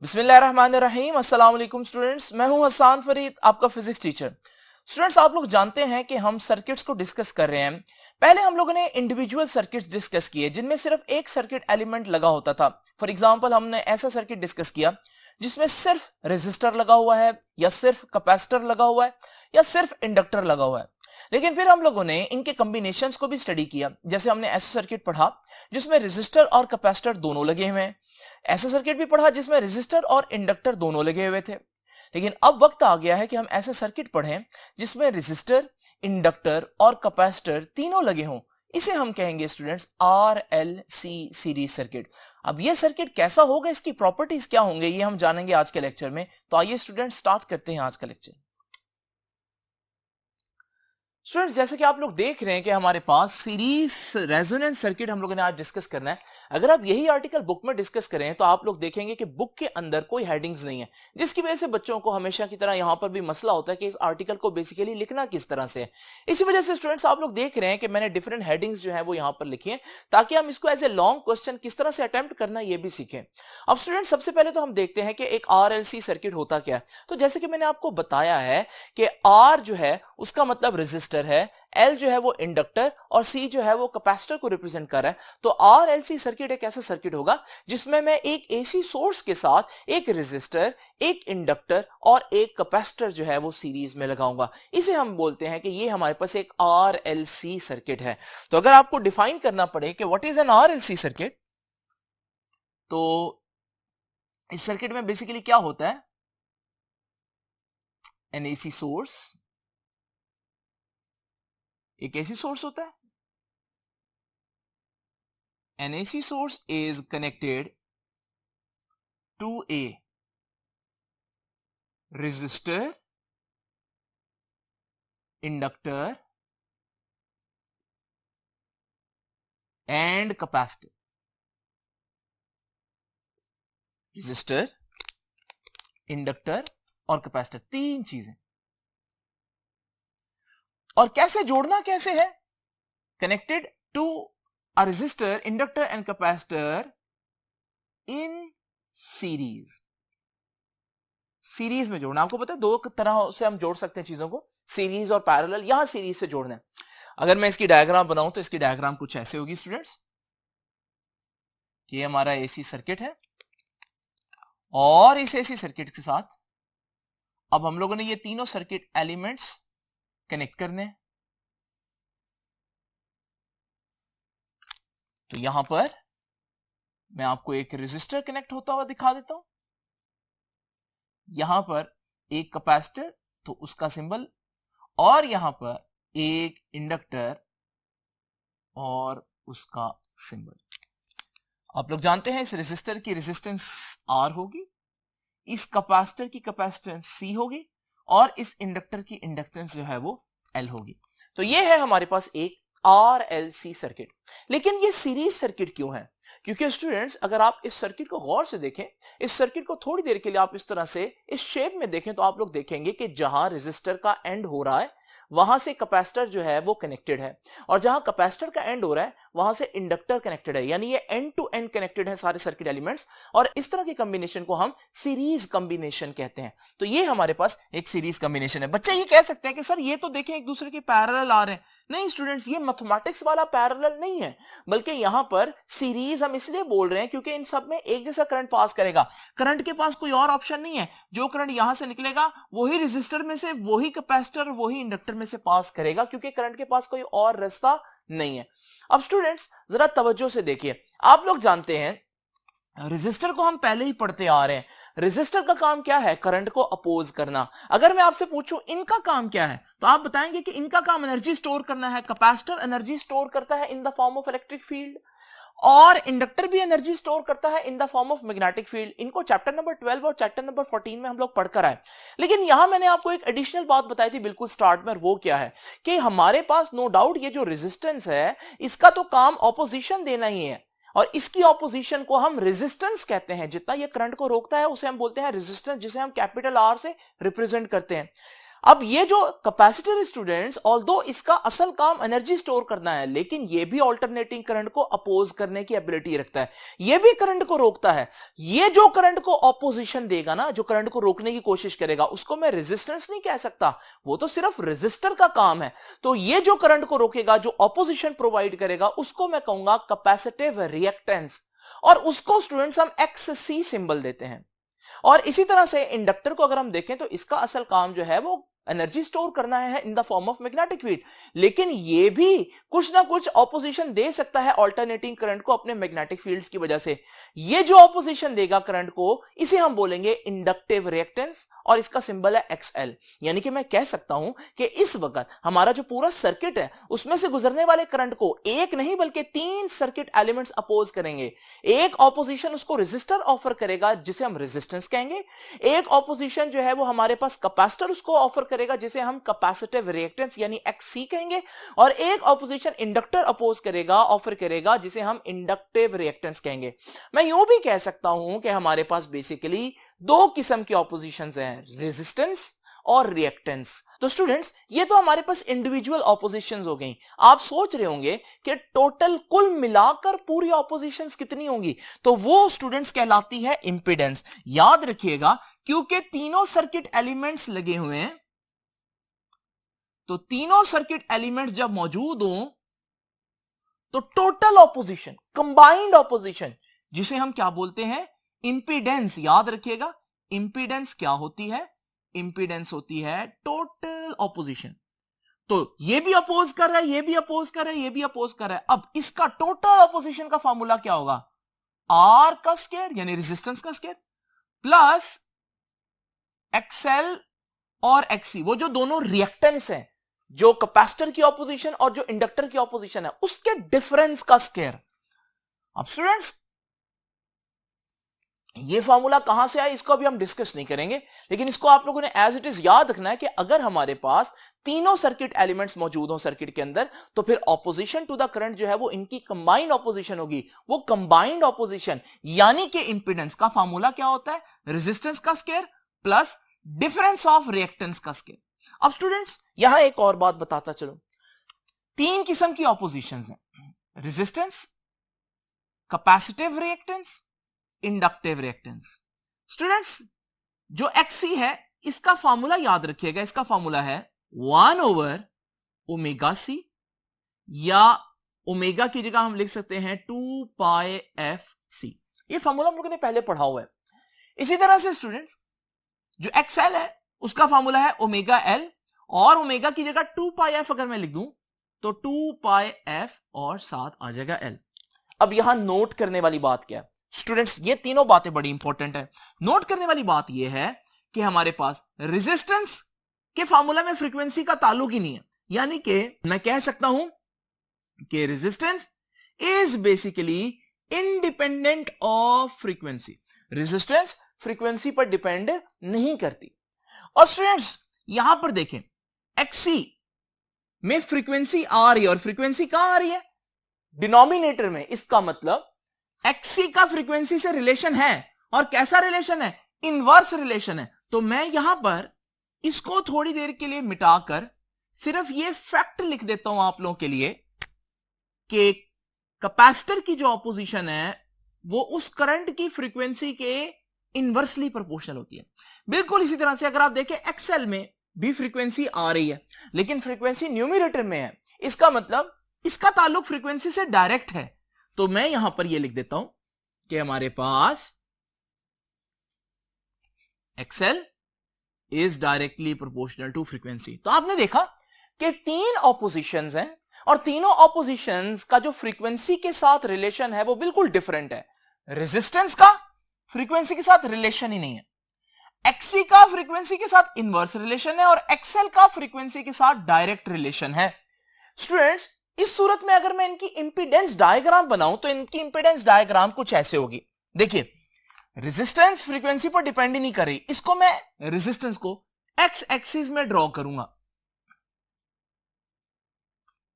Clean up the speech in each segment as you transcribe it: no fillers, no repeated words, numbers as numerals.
बिस्मिल्लाहिर्रहमानिर्रहीम। अस्सलाम वालेकुम स्टूडेंट्स, मैं हूं हसान फरीद, आपका फिजिक्स टीचर। स्टूडेंट्स, आप लोग जानते हैं कि हम सर्किट्स को डिस्कस कर रहे हैं। पहले हम लोगों ने इंडिविजुअल सर्किट्स डिस्कस किए जिनमें सिर्फ एक सर्किट एलिमेंट लगा होता था। फॉर एग्जांपल, हमने ऐसा सर्किट डिस्कस किया जिसमें सिर्फ रेजिस्टर लगा हुआ है, या सिर्फ कैपेसिटर लगा हुआ है, या सिर्फ इंडक्टर लगा हुआ है। लेकिन फिर हम लोगों ने इनके कॉम्बिनेशंस को भी स्टडी किया। जैसे हमने ऐसा सर्किट पढ़ा जिसमें रेजिस्टर और कैपेसिटर दोनों लगे हुए हैं, ऐसा सर्किट भी पढ़ा जिसमें रेजिस्टर और इंडक्टर दोनों लगे हुए थे। लेकिन अब वक्त आ गया है कि हम ऐसा सर्किट पढ़ें जिसमें रेजिस्टर, इंडक्टर और कैपेसिटर तीनों लगे हों। इसे हम कहेंगे स्टूडेंट्स RLC सीरीज सर्किट। अब ये सर्किट कैसा होगा, इसकी प्रॉपर्टीज क्या होंगे, ये हम जानेंगे आज के लेक्चर में। तो आइए स्टूडेंट्स स्टार्ट करते हैं आज का लेक्चर। स्टूडेंट्स, जैसे कि आप लोग देख रहे हैं कि हमारे पास सीरीज रेजोनेंस सर्किट हम लोगों ने आज डिस्कस करना है। अगर आप यही आर्टिकल बुक में डिस्कस करें तो आप लोग देखेंगे कि बुक के अंदर कोई हेडिंग्स नहीं है, जिसकी वजह से बच्चों को हमेशा की तरह यहां पर भी मसला होता है कि इस आर्टिकल को बेसिकली लिखना किस तरह से है। इसी वजह से स्टूडेंट्स, आप लोग देख रहे हैं कि मैंने डिफरेंट हेडिंग्स जो है वो यहां पर लिखी है, ताकि हम इसको एज ए लॉन्ग क्वेश्चन किस तरह से अटेम्प्ट करना ये भी सीखें। अब स्टूडेंट, सबसे पहले तो हम देखते हैं कि एक RLC सर्किट होता क्या है। तो जैसे कि मैंने आपको बताया है कि R जो है उसका मतलब रेजिस्टर है, L जो है वो इंडक्टर और C जो है वो कैपेसिटर को रिप्रेजेंट कर रहा है। तो RLC सर्किट एक ऐसा सर्किट होगा जिसमें मैं एक AC सोर्स के साथ एक रेजिस्टर, एक इंडक्टर और एक कैपेसिटर जो है वो सीरीज में लगाऊंगा। इसे हम बोलते हैं कि ये हमारे पास एक RLC सर्किट है। तो अगर आपको डिफाइन करना पड़े कि what is an RLC circuit, तो इस सर्किट में बेसिकली क्या होता है, एन AC सोर्स, एक AC सोर्स होता है। An AC source is connected to a resistor, inductor and capacitor. Resistor, inductor और कैपेसिटर, तीन चीजें। और कैसे जोड़ना कैसे है, connected to a resistor, inductor and capacitor in series। Series में जोड़ना, आपको पता है दो तरह से हम जोड़ सकते हैं चीजों को, सीरीज और पैरेलल। यहां सीरीज से जोड़ना है। अगर मैं इसकी डायग्राम बनाऊं तो इसकी डायग्राम कुछ ऐसे होगी स्टूडेंट्स, कि ये हमारा एसी सर्किट है और इस एसी सर्किट के साथ अब हम लोगों ने ये तीनों सर्किट एलिमेंट्स कनेक्ट करने हैं। तो यहां पर मैं आपको एक रेजिस्टर कनेक्ट होता हुआ दिखा देता हूं, यहां पर एक कैपेसिटर तो उसका सिंबल, और यहां पर एक इंडक्टर और उसका सिंबल। आप लोग जानते हैं इस रेजिस्टर की रेजिस्टेंस R होगी, इस कैपेसिटर की कैपेसिटेंस C होगी और इस इंडक्टर की इंडक्टेंस जो है वो L होगी। तो ये है हमारे पास एक RLC सर्किट। लेकिन ये सीरीज सर्किट क्यों है? क्योंकि स्टूडेंट्स, अगर आप इस सर्किट को गौर से देखें, इस सर्किट को थोड़ी देर के लिए आप इस तरह से इस शेप में देखें, तो आप लोग देखेंगे कि जहां रेजिस्टर का एंड हो रहा है वहां से कैपेसिटर जो है वो कनेक्टेड है, और जहां कैपेसिटर का एंड हो रहा है वहां से इंडक्टर कनेक्टेड है। यानी ये एंड टू एंड कनेक्टेड है सारे सर्किट एलिमेंट्स, और इस तरह के कॉम्बिनेशन को हम सीरीज कॉम्बिनेशन कहते हैं। तो ये हमारे पास एक सीरीज कॉम्बिनेशन है। बच्चे ये कह सकते हैं कि सर ये तो देखें एक दूसरे के पैरेलल आ रहे हैं। नहीं स्टूडेंट्स, ये मैथमेटिक्स वाला पैरेलल नहीं है, बल्कि यहां पर सीरीज हम इसलिए बोल रहे हैं क्योंकि इन सब में एक जैसा करंट पास करेगा। करंट के पास कोई और ऑप्शन नहीं है, जो करंट यहां से निकलेगा वही रेजिस्टर में से, वही कैपेसिटर, वही इंडक्टर में से पास करेगा, क्योंकि करंट के पास कोई और रास्ता नहीं है। अब स्टूडेंट्स जरा तवज्जो से देखिए, आप लोग जानते हैं रेजिस्टर को हम पहले ही पढ़ते आ रहे हैं। रेजिस्टर का काम क्या है? करंट को अपोज करना। अगर मैं आपसे पूछूं इनका काम क्या है, तो आप बताएंगे कि इनका काम एनर्जी स्टोर करना है। कैपेसिटर एनर्जी स्टोर करता है in the form of electric field, और इंडक्टर भी एनर्जी स्टोर करता है in the form of magnetic field. इनको चैप्टर नंबर 12 और चैप्टर नंबर 14 में हम लोग पढ़कर आए। लेकिन यहां मैंने आपको एक एडिशनल बात बताई थी बिल्कुल स्टार्ट में, वो क्या है कि हमारे पास नो डाउट ये जो रेजिस्टेंस है इसका तो काम ऑपोजिशन देना ही है, और इसकी ऑपोजिशन को हम रेजिस्टेंस कहते हैं। जितना ये करंट को रोकता है उसे हम बोलते हैं रेजिस्टेंस, जिसे हम कैपिटल R से रिप्रेजेंट करते हैं। अब ये जो कैपेसिटर स्टूडेंट्स, ऑल्दो इसका असल काम एनर्जी स्टोर करना है, लेकिन ये भी ऑल्टरनेटिंग करंट को अपोज करने की एबिलिटी रखता है, ये भी करंट को रोकता है। ये जो करंट को ऑपोजिशन देगा ना, जो करंट को रोकने की कोशिश करेगा, उसको मैं रेजिस्टेंस नहीं कह सकता, वो तो सिर्फ रेजिस्टर का काम है। तो ये जो करंट को रोकेगा, जो ऑपोजिशन प्रोवाइड करेगा, उसको मैं कहूंगा कैपेसिटिव रिएक्टेंस, और उसको स्टूडेंट्स हम XC सिंबल देते हैं। और इसी तरह से इंडक्टर को अगर हम देखें तो इसका असल काम जो है वो एनर्जी स्टोर करना है in the form of magnetic field, लेकिन ये भी कुछ ना कुछ ऑपोजिशन दे सकता है अल्टरनेटिंग करंट को अपने मैग्नेटिक फील्ड्स की वजह से। ये जो ऑपोजिशन देगा करंट को, इसे हम बोलेंगे इंडक्टिव रिएक्टेंस, और इसका सिंबल है XL। यानी कि मैं कह सकता हूं कि इस वक्त हमारा जो पूरा सर्किट है, उसमें से गुजरने वाले करंट को एक नहीं बल्कि 3 सर्किट एलिमेंट्स अपोज करेंगे। एक ऑपोजिशन उसको रेजिस्टर ऑफर करेगा, जिसे हम रेजिस्टेंस कहेंगे। एक ऑपोजिशन जो है वो हमारे पास कैपेसिटर उसको ऑफर करेगा, जिसे हम कैपेसिटिव रिएक्टेंस यानी XC कहेंगे। और एक ऑपोजिशन इंडक्टर अपोज करेगा, ऑफर करेगा, जिसे हम इंडक्टिव रिएक्टेंस कहेंगे। मैं यूं भी कह सकता हूं कि हमारे पास बेसिकली 2 किस्म के ऑपोजिशंस हैं, रेजिस्टेंस और रिएक्टेंस। तो स्टूडेंट्स, ये तो हमारे पास इंडिविजुअल ऑपोजिशंस हो गई। आप सोच रहे होंगे कि टोटल कुल मिलाकर पूरी ऑपोजिशंस कितनी होंगी, तो वो स्टूडेंट्स कहलाती है इंपीडेंस। याद रखिएगा, क्योंकि तीनों सर्किट एलिमेंट्स लगे हुए हैं, तो तीनों सर्किट एलिमेंट्स जब मौजूद हों तो टोटल ऑपोजिशन, कंबाइंड ऑपोजिशन, जिसे हम क्या बोलते हैं, इंपीडेंस। याद रखिएगा, इंपीडेंस क्या होती है, इंपीडेंस होती है टोटल ऑपोजिशन। तो ये भी अपोज कर रहा है, ये भी अपोज कर रहा है, ये भी अपोज कर रहा है। अब इसका टोटल ऑपोजिशन का फॉर्मूला क्या होगा, R का स्क्वायर यानी रेजिस्टेंस का स्क्वायर प्लस XL और XC, वो जो दोनों रिएक्टेंस हैं, जो कैपेसिटर की ऑपोजिशन और जो इंडक्टर की ऑपोजिशन है, उसके डिफरेंस का स्क्वायर। अब स्टूडेंट्स, ये फॉर्मूला कहां से आया इसको अभी हम डिस्कस नहीं करेंगे, लेकिन इसको आप लोगों ने एज इट इज याद रखना है कि अगर हमारे पास तीनों सर्किट एलिमेंट्स मौजूद हो सर्किट के अंदर, तो फिर ऑपोजिशन टू द करंट जो है वो इनकी कंबाइंड ऑपोजिशन होगी। वो कंबाइंड ऑपोजिशन यानी कि इंपीडेंस का फॉर्मूला क्या होता है, रेजिस्टेंस का square plus difference of reactance का स्क्वायर। अब स्टूडेंट्स, यहां एक और बात बताता चलो, 3 किस्म की ऑपोजिशंस हैं, resistance, capacitive reactance, inductive reactance. Students, जो XC है इसका फॉर्मूला याद रखिएगा, इसका फॉर्मूला है 1/ωc, या ओमेगा की जगह हम लिख सकते हैं 2πfc। ये फॉर्मूला हम लोगों ने पहले पढ़ा हुआ है। इसी तरह से स्टूडेंट्स, जो XL है उसका फॉर्मूला है ωL, और ओमेगा की जगह 2πf अगर मैं लिख दूं तो 2πf और साथ आ जाएगा L। अब यहां नोट करने वाली बात क्या है स्टूडेंट्स, ये तीनों बातें बड़ी इंपॉर्टेंट है। नोट करने वाली बात ये है कि हमारे पास रेजिस्टेंस के फार्मूला में फ्रीक्वेंसी का ताल्लुक ही नहीं है, यानी कि मैं कह सकता हूं कि resistance is basically independent of frequency. Resistance frequency पर डिपेंड नहीं करती। और स्टूडेंट्स, यहां पर देखें, XC में फ्रीक्वेंसी आ रही है, और फ्रीक्वेंसी कहां आ रही है, डिनोमिनेटर में। इसका मतलब XC का फ्रीक्वेंसी से रिलेशन है, और कैसा रिलेशन है, इनवर्स रिलेशन है। तो मैं यहां पर इसको थोड़ी देर के लिए मिटाकर सिर्फ ये फैक्ट लिख देता हूं आप लोगों के लिए कि कैपेसिटर की जो ऑपोजिशन है वो उस करंट की फ्रीक्वेंसी के इनवर्सली प्रोपोर्शनल होती है। बिल्कुल इसी तरह से अगर आप देखें, XL में भी फ्रीक्वेंसी आ रही है, लेकिन फ्रीक्वेंसी न्यूमरेटर में है, इसका मतलब इसका ताल्लुक फ्रीक्वेंसी से डायरेक्ट है। तो मैं यहां पर यह लिख देता हूं कि हमारे पास XL is directly proportional to frequency. तो आपने देखा कि 3 ऑपोजिशंस हैं, और तीनों ऑपोजिशंस का जो फ्रीक्वेंसी के साथ रिलेशन है वो बिल्कुल डिफरेंट है। रेजिस्टेंस का फ्रीक्वेंसी के साथ रिलेशन ही नहीं है, XC का फ्रीक्वेंसी के साथ इनवर्स रिलेशन है, और XL का फ्रीक्वेंसी के साथ डायरेक्ट रिलेशन है। स्टूडेंट्स, इस सूरत में अगर मैं इनकी इंपीडेंस डायग्राम बनाऊं तो इनकी इंपीडेंस डायग्राम कुछ ऐसे होगी। देखिए, रेजिस्टेंस फ्रीक्वेंसी पर डिपेंड ही नहीं कर रही, इसको मैं रेजिस्टेंस को एक्स एक्सिस में ड्रॉ करूंगा,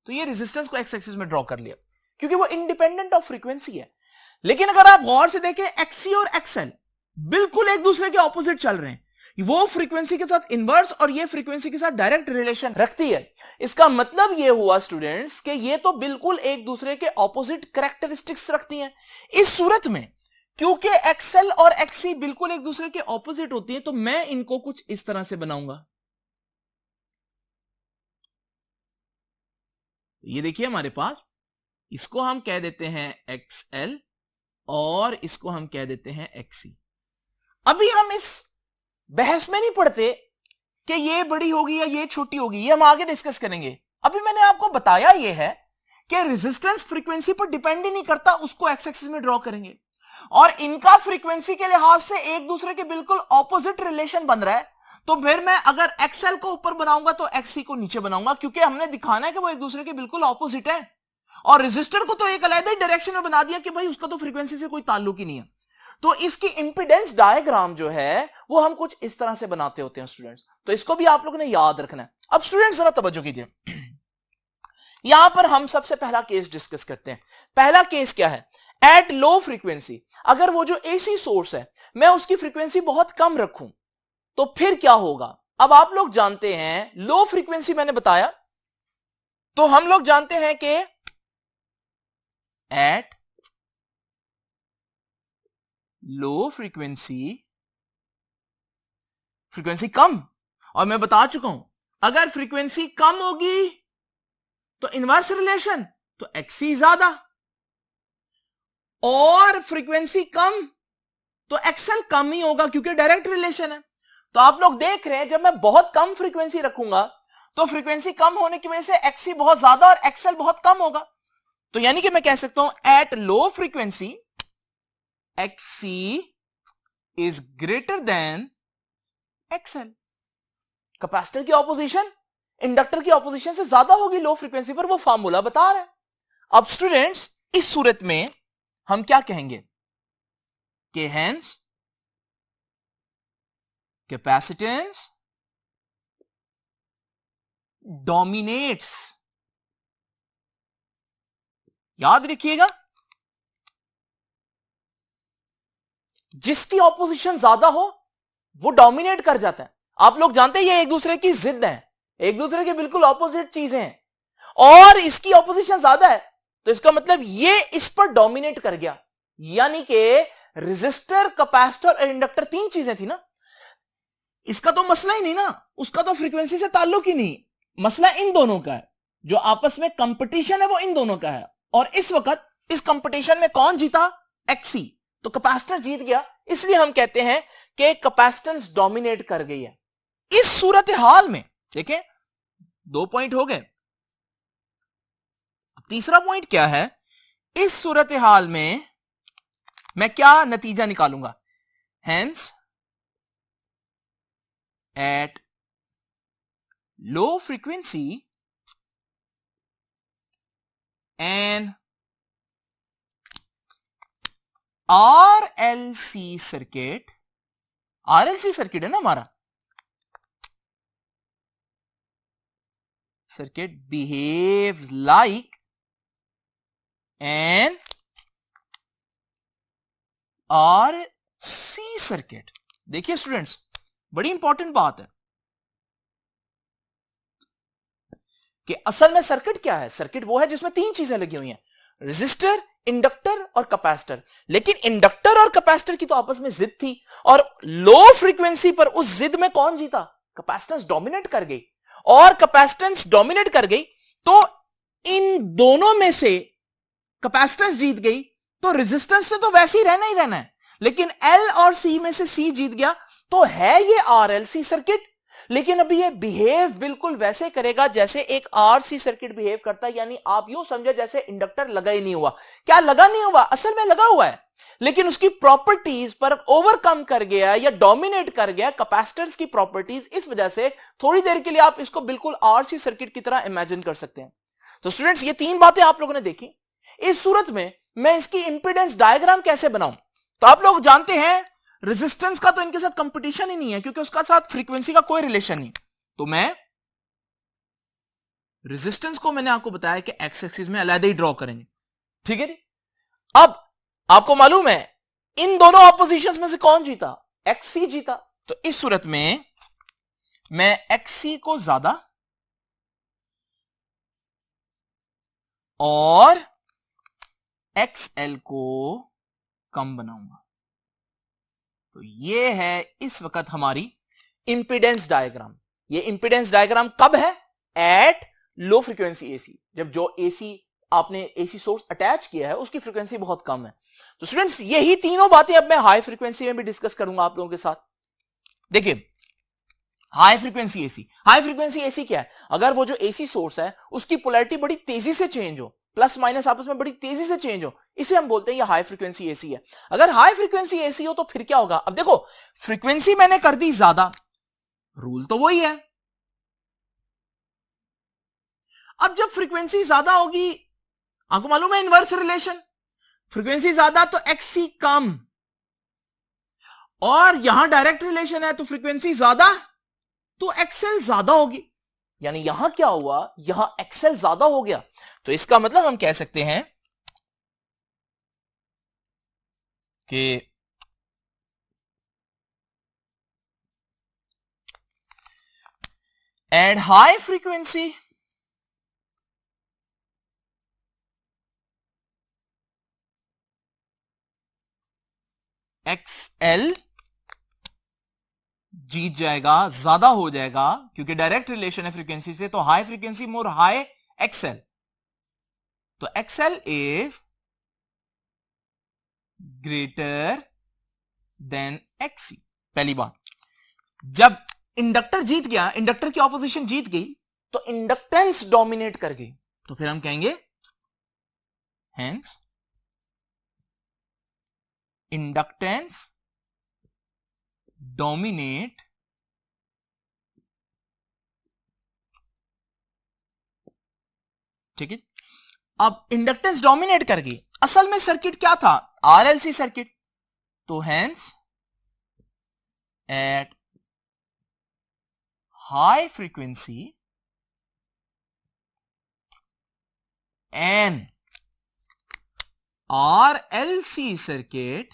तो ये रेजिस्टेंस को एक्स एक्सिस में ड्रॉ कर लिया क्योंकि वो इंडिपेंडेंट ऑफ फ्रीक्वेंसी है। लेकिन अगर आप गौर से देखें, XC और XL बिल्कुल एक दूसरे के ऑपोजिट चल रहे हैं, वो फ्रीक्वेंसी के साथ इनवर्स और ये फ्रीक्वेंसी के साथ डायरेक्ट रिलेशन रखती है। इसका मतलब ये हुआ स्टूडेंट्स कि ये तो बिल्कुल एक दूसरे के ऑपोजिट कैरेक्टरिस्टिक्स रखती हैं। इस सूरत में क्योंकि एक्सएल और एक्ससी बिल्कुल एक दूसरे के ऑपोजिट होती हैं, तो मैं इनको कुछ इस तरह से बनाऊंगा। ये देखिए हमारे पास, इसको हम कह देते हैं एक्सएल और इसको हम कह देते हैं एक्ससी। अभी हम इस बहस में नहीं पड़ते कि ये बड़ी होगी या ये छोटी होगी, ये हम आगे डिस्कस करेंगे। अभी मैंने आपको बताया ये है कि रेजिस्टेंस फ्रीक्वेंसी पर डिपेंड ही नहीं करता, उसको एक्स एक्सिस में ड्रॉ करेंगे और इनका फ्रीक्वेंसी के लिहाज से एक दूसरे के बिल्कुल ऑपोजिट रिलेशन बन रहा है। तो फिर मैं अगर एक्सएल को ऊपर बनाऊंगा तो एक्ससी को नीचे बनाऊंगा, क्योंकि हमने दिखाना है कि वो एक दूसरे के बिल्कुल ऑपोजिट है। और रेजिस्टर को तो एक अलग ही डायरेक्शन में बना दिया कि भाई उसका तो फ्रीक्वेंसी से कोई ताल्लुक ही नहीं है। तो इसकी इंपीडेंस डायग्राम जो है वो हम कुछ इस तरह से बनाते होते हैं स्टूडेंट्स, तो इसको भी आप लोगों ने याद रखना है। अब स्टूडेंट्स जरा तवज्जो कीजिए, यहां पर हम सबसे पहला केस डिस्कस करते हैं। पहला केस क्या है? एट लो फ्रीक्वेंसी, अगर वो जो एसी सोर्स है मैं उसकी फ्रीक्वेंसी बहुत कम रखूं तो फिर क्या होगा? अब आप लोग जानते हैं लो फ्रीक्वेंसी मैंने बताया, तो हम लोग जानते हैं कि एट लो फ्रीक्वेंसी कम, और मैं बता चुका हूं अगर फ्रीक्वेंसी कम होगी तो इनवर्स रिलेशन, तो एक्ससी ज्यादा, और फ्रीक्वेंसी कम तो एक्सएल कम ही होगा क्योंकि डायरेक्ट रिलेशन है। तो आप लोग देख रहे हैं जब मैं बहुत कम फ्रीक्वेंसी रखूंगा तो फ्रीक्वेंसी कम होने की वजह से एक्ससी बहुत ज्यादा और एक्सएल बहुत कम होगा। तो यानी कि मैं कह सकता हूं eight low frequency एक्ससी is greater than XL. Capacitor की ऑपोजिशन इंडक्टर की ऑपोजिशन से ज्यादा होगी लो फ्रीक्वेंसी पर, वो फार्मूला बता रहा है। अब स्टूडेंट्स इस सूरत में हम क्या कहेंगे कि हेंस कैपेसिटेंस डोमिनेट्स। याद रखिएगा, जिसकी ऑपोजिशन ज्यादा हो वो डोमिनेट कर जाता है। आप लोग जानते हैं ये एक दूसरे की जिद है, एक दूसरे के बिल्कुल ऑपोजिट चीजें हैं, और इसकी ऑपोजिशन ज्यादा है तो इसका मतलब ये इस पर डोमिनेट कर गया। यानी कि रेजिस्टर, कैपेसिटर और इंडक्टर तीन चीजें थी ना, इसका तो मसला ही नहीं ना, उसका तो फ्रीक्वेंसी से ताल्लुक ही नहीं, मसला इन दोनों का है। जो आपस में कंपटीशन है वो इन दोनों का है, और इस वक्त इस कंपटीशन में कौन जीता? एक्ससी। तो कैपेसिटर जीत गया, इसलिए हम कहते हैं कि कैपेसिटेंस डोमिनेट कर गई है। इस सूरत हाल में देखें, 2 पॉइंट हो गए। तीसरा पॉइंट क्या है? इस सूरत हाल में मैं क्या नतीजा निकालूंगा? Hence at low frequency an RLC circuit, RLC circuit है ना हमारा, circuit behaves like an RC circuit. देखिए स्टूडेंट्स, बड़ी इंपॉर्टेंट बात है कि असल में सर्किट क्या है? सर्किट वो है जिसमें तीन चीजें लगी हुई हैं, रेजिस्टर, इंडक्टर और कैपेसिटर। लेकिन इंडक्टर और कैपेसिटर की तो आपस में जिद थी, और लो फ्रीक्वेंसी पर उस जिद में कौन जीता? कैपेसिटेंस डोमिनेट कर गई, और कैपेसिटेंस डोमिनेट कर गई तो इन दोनों में से कैपेसिटेंस जीत गई, तो रेजिस्टेंस से तो वैसे ही रहना है, लेकिन एल और सी में से सी जीत गया, तो है ये आरएलसी सर्किट। लेकिन अभी ये बिहेव बिल्कुल वैसे करेगा जैसे एक आरसी सर्किट बिहेव करता है। यानी आप यूं समझे जैसे इंडक्टर लगा ही नहीं हुआ। क्या लगा नहीं हुआ? असल में लगा हुआ है, लेकिन उसकी प्रॉपर्टीज पर ओवरकम कर गया या डोमिनेट कर गया कैपेसिटर्स की प्रॉपर्टीज। इस वजह से थोड़ी देर के लिए आप इसको बिल्कुल आरसी सर्किट की तरह इमेजिन कर सकते हैं। तो स्टूडेंट्स, ये तीन बातें आप लोगों ने देखी। इस सूरत में मैं इसकी इंपीडेंस डायग्राम कैसे बनाऊं? तो आप लोग जानते हैं रेजिस्टेंस का तो इनके साथ कंपटीशन ही नहीं है, क्योंकि उसका साथ फ्रीक्वेंसी का कोई रिलेशन नहीं। तो मैं रेजिस्टेंस को मैंने आपको बताया कि एक्स एक्सिस में अलग ही ड्रॉ करेंगे, ठीक है जी। अब आपको मालूम है इन दोनों ऑपोजिशंस में से कौन जीता? एक्ससी जीता। तो इस सूरत में मैं XC को ज्यादा और XL को कम बनाऊंगा। तो ये है इस वक्त हमारी इंपीडेंस डायग्राम। ये इंपीडेंस डायग्राम कब है? एट लो फ्रीक्वेंसी एसी, जब जो एसी आपने एसी सोर्स अटैच किया है उसकी फ्रीक्वेंसी बहुत कम है। तो स्टूडेंट्स यही तीनों बातें अब मैं हाई फ्रीक्वेंसी में भी डिस्कस करूंगा आप लोगों के साथ। देखिए high frequency AC, high frequency AC क्या है? अगर वो जो एसी सोर्स है उसकी पोलैरिटी बड़ी तेजी से चेंज हो, प्लस माइनस आपस में बड़ी तेजी से चेंज हो, इसे हम बोलते हैं ये हाई फ्रीक्वेंसी एसी है। अगर हाई फ्रीक्वेंसी एसी हो तो फिर क्या होगा? अब देखो फ्रीक्वेंसी मैंने कर दी ज्यादा, रूल तो वही है। अब जब फ्रीक्वेंसी ज्यादा होगी, आपको मालूम है इनवर्स रिलेशन, फ्रीक्वेंसी ज्यादा तो XC कम, और यहां डायरेक्ट रिलेशन है तो फ्रीक्वेंसी ज्यादा तो XL ज्यादा होगी। यानी यहां क्या हुआ? यहां XL ज्यादा हो गया। तो इसका मतलब हम कह सकते हैं कि at high frequency XL जीत जाएगा, ज्यादा हो जाएगा, क्योंकि डायरेक्ट रिलेशन है फ्रीक्वेंसी से। तो हाई फ्रीक्वेंसी मोर हाई XL, तो XL is greater than XC। पहली बात, जब इंडक्टर जीत गया, इंडक्टर की ऑपोजिशन जीत गई, तो इंडक्टेंस डोमिनेट कर गई, तो फिर हम कहेंगे हेंस इंडक्टेंस डोमिनेट ठीक है। अब इंडक्टेंस डोमिनेट कर गई, असल में सर्किट क्या था? RLC circuit. तो hence at high frequency an RLC circuit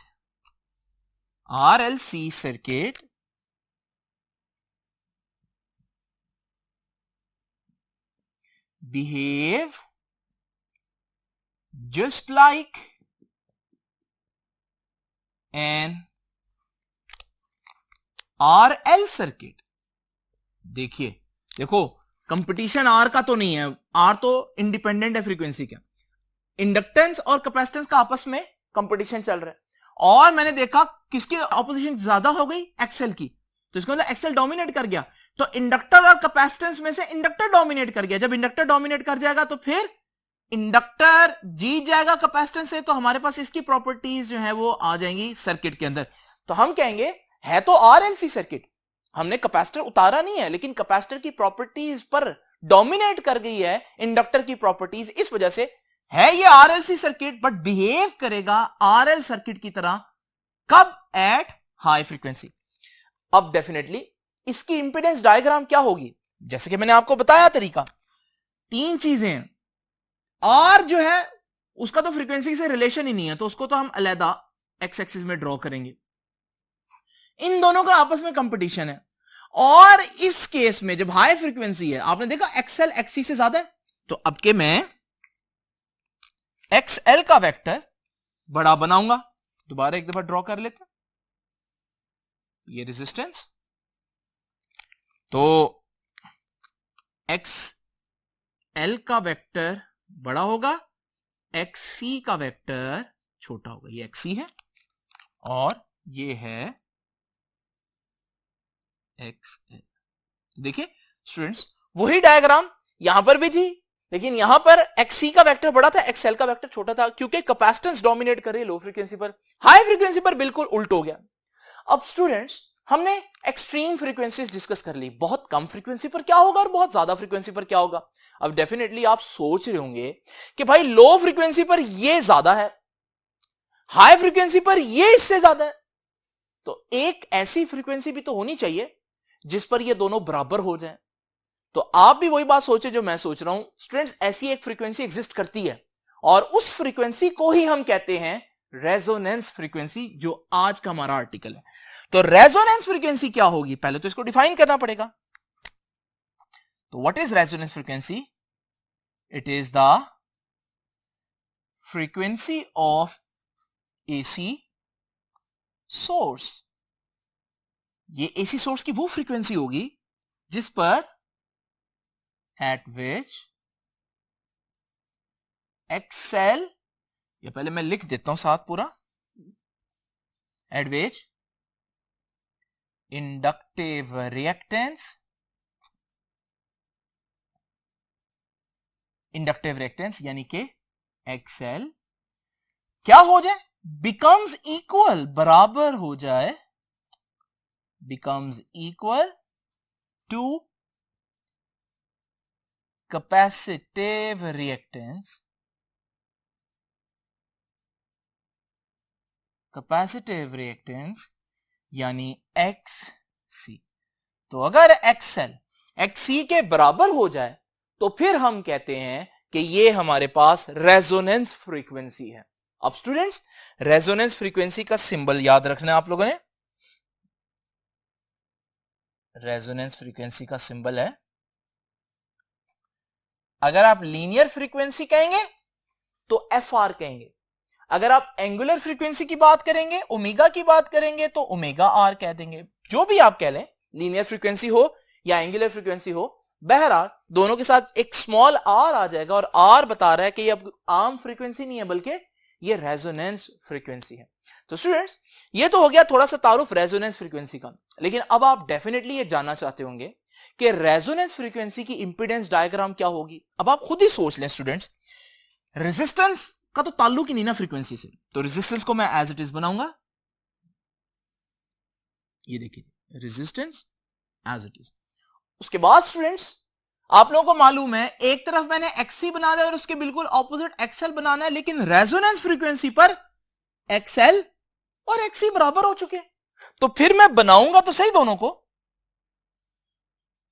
behaves just like an RL circuit। देखो कंपटीशन R का तो नहीं है, R तो इंडिपेंडेंट है फ्रीक्वेंसी का। इंडक्टेंस और कैपेसिटेंस का आपस में कंपटीशन चल रहा है, और मैंने देखा किसकी ऑपोजिशन ज्यादा हो गई? XL की। तो इसका मतलब XL डोमिनेट कर गया, तो इंडक्टर और कैपेसिटेंस में से इंडक्टर डोमिनेट कर गया। जब इंडक्टर डोमिनेट कर जाएगा तो फिर इंडक्टर जीत जाएगा कैपेसिटेंस से, तो हमारे पास इसकी प्रॉपर्टीज जो है वो आ जाएंगी सर्किट के अंदर। तो हम कहेंगे है तो RLC सर्किट, हमने कैपेसिटर उतारा नहीं है, लेकिन कैपेसिटर की प्रॉपर्टीज पर डोमिनेट कर गई है इंडक्टर की प्रॉपर्टीज, इस वजह से है ये RLC सर्किट, बट बिहेव करेगा RL सर्किट की तरह। कब? Eight high frequency. अब डेफिनेटली इसकी इंपीडेंस डायग्राम क्या होगी? जैसे कि मैंने आपको बताया तरीका, तीन चीजें हैं। R जो है उसका तो फ्रीक्वेंसी से रिलेशन ही नहीं है, तो उसको तो हम अलग एक्स एक्सिस में ड्रॉ करेंगे। इन दोनों का आपस में कंपटीशन है, और इस केस में जब हाई फ्रीक्वेंसी है, आपने देखा XL XC से ज्यादा है, तो अब के मैं XL का वेक्टर बड़ा बनाऊंगा। दोबारा एक दफा ड्रॉ कर लेते हैं, ये रेजिस्टेंस, तो XL का वेक्टर बड़ा होगा, XC का वेक्टर छोटा होगा। ये XC है और ये है XL। देखिए स्टूडेंट्स, वही डायग्राम यहां पर भी थी, लेकिन यहां पर XC का वेक्टर बड़ा था, XL का वेक्टर छोटा था, क्योंकि कैपेसिटेंस डोमिनेट कर रही है लो फ्रीक्वेंसी पर। हाई फ्रीक्वेंसी पर बिल्कुल उल्ट हो गया। अब स्टूडेंट्स, हमने एक्सट्रीम फ्रीक्वेंसीज डिस्कस कर ली, बहुत कम फ्रीक्वेंसी पर क्या होगा और बहुत ज्यादा फ्रीक्वेंसी पर क्या होगा। अब डेफिनेटली आप सोच रहे होंगे कि भाई लो फ्रीक्वेंसी पर ये ज्यादा है, हाई फ्रीक्वेंसी पर ये इससे ज्यादा है, तो एक ऐसी फ्रीक्वेंसी भी तो होनी चाहिए जिस पर ये दोनों बराबर हो जाएं। तो आप भी वही बात सोचे जो मैं सोच रहा हूं। स्टूडेंट्स, ऐसी एक फ्रीक्वेंसी एग्जिस्ट करती है, और उस फ्रीक्वेंसी को ही हम कहते हैं रेजोनेंस फ्रीक्वेंसी, जो आज का हमारा आर्टिकल है। तो रेजोनेंस फ्रीक्वेंसी क्या होगी, पहले तो इसको डिफाइन करना पड़ेगा। तो what is resonance frequency? It is the frequency of AC source. ये एसी सोर्स की वो फ्रीक्वेंसी होगी जिस पर एट विच एक्सएल, या पहले मैं लिख देता हूं साथ पूरा, एट विच इंडक्टिव रिएक्टेंस, यानी कि एक्सएल क्या हो जाए, बिकम्स इक्वल, बराबर हो जाए, becomes equal to capacitive reactance, यानी XC। तो अगर XL XC के बराबर हो जाए तो फिर हम कहते हैं कि ये हमारे पास रेजोनेंस फ्रीक्वेंसी है। अब स्टूडेंट्स, रेजोनेंस फ्रीक्वेंसी का सिंबल याद रखना है आप लोगों ने। रेजोनेंस फ्रीक्वेंसी का सिंबल है, अगर आप लीनियर फ्रीक्वेंसी कहेंगे तो FR कहेंगे, अगर आप एंगुलर फ्रीक्वेंसी की बात करेंगे, ओमेगा की बात करेंगे, तो ओमेगा R कह देंगे। जो भी आप कह लें, लीनियर फ्रीक्वेंसी हो या एंगुलर फ्रीक्वेंसी हो, बहरहाल दोनों के साथ एक स्मॉल r आ जाएगा, और R बता रहा है कि ये अब आम फ्रीक्वेंसी नहीं है बल्कि ये रेजोनेंस फ्रीक्वेंसी है। तो स्टूडेंट्स, ये तो हो गया थोड़ा सा तारुफ रेजोनेंस फ्रीक्वेंसी का, लेकिन अब आप डेफिनेटली ये जानना चाहते होंगे कि रेजोनेंस फ्रीक्वेंसी की इंपीडेंस डायग्राम क्या होगी। अब आप खुद ही सोच लें स्टूडेंट्स, रेजिस्टेंस का तो ताल्लुक ही नहीं ना फ्रीक्वेंसी से, तो रेजिस्टेंस को मैं एज इट इज बनाऊंगा, ये देखिए रेजिस्टेंस एज इट इज। उसके बाद स्टूडेंट्स, आप लोगों को मालूम है एक तरफ मैंने XC बना दिया और उसके बिल्कुल ऑपोजिट XL बनाना है, लेकिन रेजोनेंस फ्रीक्वेंसी पर XL और XC बराबर हो चुके हैं, तो फिर मैं बनाऊंगा तो सही दोनों को,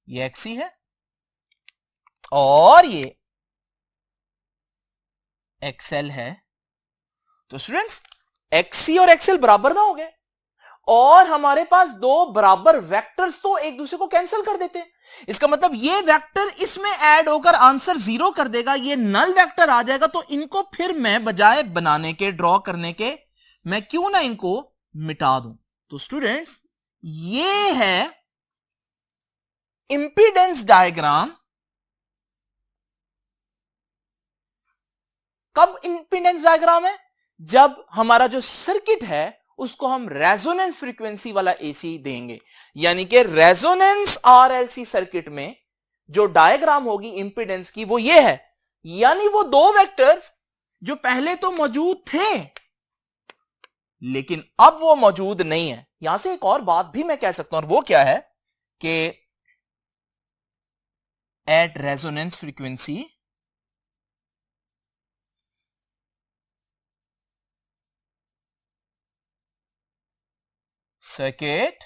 ये XC है और ये XL है। तो स्टूडेंट्स, XC और XL बराबर ना हो गए, और हमारे पास दो बराबर वेक्टर्स तो एक दूसरे को कैंसिल कर देते हैं। इसका मतलब ये वेक्टर इसमें ऐड होकर आंसर 0 कर देगा, ये नल वेक्टर आ जाएगा। तो इनको फिर मैं बजाय बनाने के, ड्रॉ करने के, मैं क्यों ना इनको मिटा दूं। तो स्टूडेंट्स, ये है इंपीडेंस डायग्राम। कब इंपीडेंस डायग्राम है? जब हमारा जो सर्किट है उसको हम रेजोनेंस फ्रीक्वेंसी वाला एसी देंगे, यानी कि रेजोनेंस RLC सर्किट में जो डायग्राम होगी इंपीडेंस की वो ये है, यानी वो दो वेक्टर्स जो पहले तो मौजूद थे लेकिन अब वो मौजूद नहीं है। यहां से एक और बात भी मैं कह सकता हूं, और वो क्या है कि at resonance frequency circuit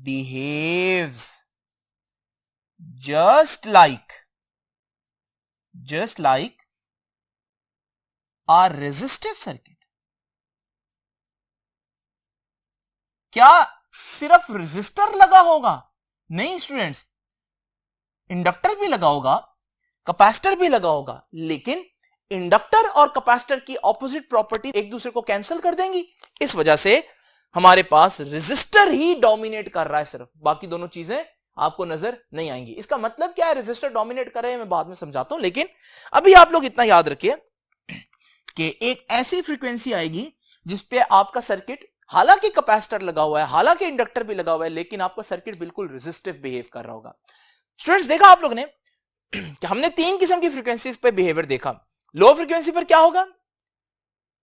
behaves just like a resistive circuit। क्या सिर्फ रेजिस्टर लगा होगा? नहीं स्टूडेंट्स, इंडक्टर भी लगा होगा, कैपेसिटर भी लगा होगा, लेकिन इंडक्टर और कैपेसिटर की ऑपोजिट प्रॉपर्टी एक दूसरे को कैंसिल कर देंगी। इस वजह से हमारे पास रेजिस्टर ही डोमिनेट कर रहा है, सिर्फ बाकी दोनों चीजें आपको नजर नहीं आएंगी। इसका मतलब क्या है, रेजिस्टर डोमिनेट कर रहे हैं, मैं बाद में समझाता हूं, लेकिन अभी आप लोग इतना याद रखिए कि एक ऐसी फ्रीक्वेंसी आएगी जिसपे आपका सर्किट, हालांकि कैपेसिटर लगा हुआ है, हालांकि इंडक्टर भी लगा हुआ है, लेकिन आपका सर्किट बिल्कुल रेजिस्टिव बिहेव कर रहा होगा। स्टूडेंट्स, देखा आप लोग ने कि हमने तीन किस्म की फ्रीक्वेंसीज पे बिहेवियर देखा। लो फ्रीक्वेंसी पर क्या होगा,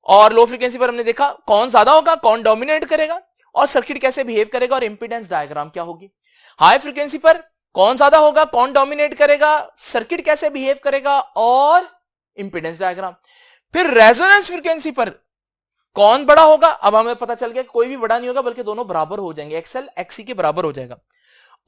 और लो फ्रीक्वेंसी पर हमने देखा कौन ज्यादा होगा, कौन डोमिनेट करेगा, और सर्किट कैसे बिहेव करेगा, और इंपीडेंस डायग्राम क्या होगी। हाई फ्रीक्वेंसी पर कौन ज्यादा होगा, कौन डोमिनेट करेगा, सर्किट कैसे बिहेव करेगा, और इंपीडेंस डायग्राम। फिर रेजोनेंस फ्रीक्वेंसी पर कौन बड़ा होगा, अब हमें पता चल गया कोई भी बड़ा नहीं होगा बल्कि दोनों बराबर हो जाएंगे, XL XC के बराबर हो जाएगा।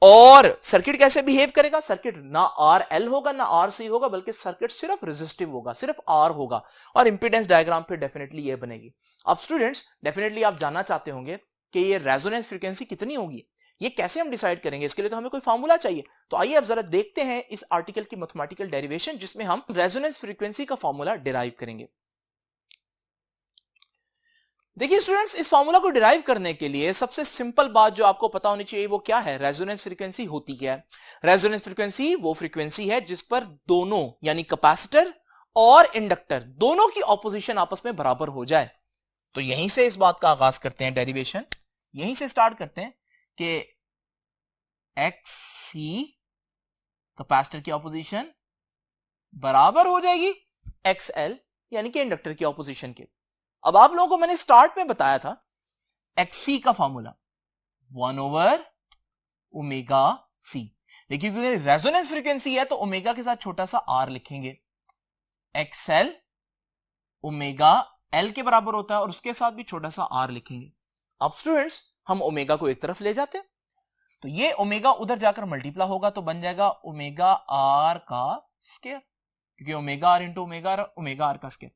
और सर्किट कैसे बिहेव करेगा? सर्किट ना आर एल होगा ना आर सी होगा, बल्कि सर्किट सिर्फ रेजिस्टिव होगा, सिर्फ आर होगा, और इंपीडेंस डायग्राम पे डेफिनेटली ये बनेगी। अब स्टूडेंट्स डेफिनेटली आप जानना चाहते होंगे कि ये रेजोनेंस फ्रीक्वेंसी कितनी होगी, ये कैसे हम डिसाइड करेंगे? इसके लिए तो हमें कोई फार्मूला चाहिए। तो आइए अब जरा देखते हैं इस आर्टिकल की मैथमेटिकल डेरिवेशन, जिसमें हम रेजोनेंस फ्रीक्वेंसी का फार्मूला डिराइव करेंगे। देखिए स्टूडेंट्स, इस फार्मूला को डिराइव करने के लिए सबसे सिंपल बात जो आपको पता होनी चाहिए वो क्या है? रेजोनेंस फ्रीक्वेंसी होती क्या है? रेजोनेंस फ्रीक्वेंसी वो फ्रीक्वेंसी है जिस पर दोनों यानी कैपेसिटर और इंडक्टर दोनों की ऑपोजिशन आपस में बराबर हो जाए। तो यहीं से इस बात का आगाज करते हैं, डेरिवेशन यहीं से स्टार्ट करते हैं कि एक्स सी कैपेसिटर की ऑपोजिशन बराबर हो जाएगी एक्स एल यानी कि इंडक्टर की ऑपोजिशन के। अब आप लोगों को मैंने स्टार्ट में बताया था एक्सी का फॉर्मूला 1/ओमेगा सी, लेकिन रेजोनेंस फ्रीक्वेंसी है तो ओमेगा के साथ छोटा सा आर लिखेंगे। एक्सएल ओमेगा एल के बराबर होता है और उसके साथ भी छोटा सा आर लिखेंगे। अब स्टूडेंट्स हम ओमेगा को एक तरफ ले जाते हैं, तो ये ओमेगा उधर जाकर मल्टीप्लाई होगा तो बन जाएगा ओमेगा आर का स्क्वायर, क्योंकि omega R into omega R का स्क्वायर।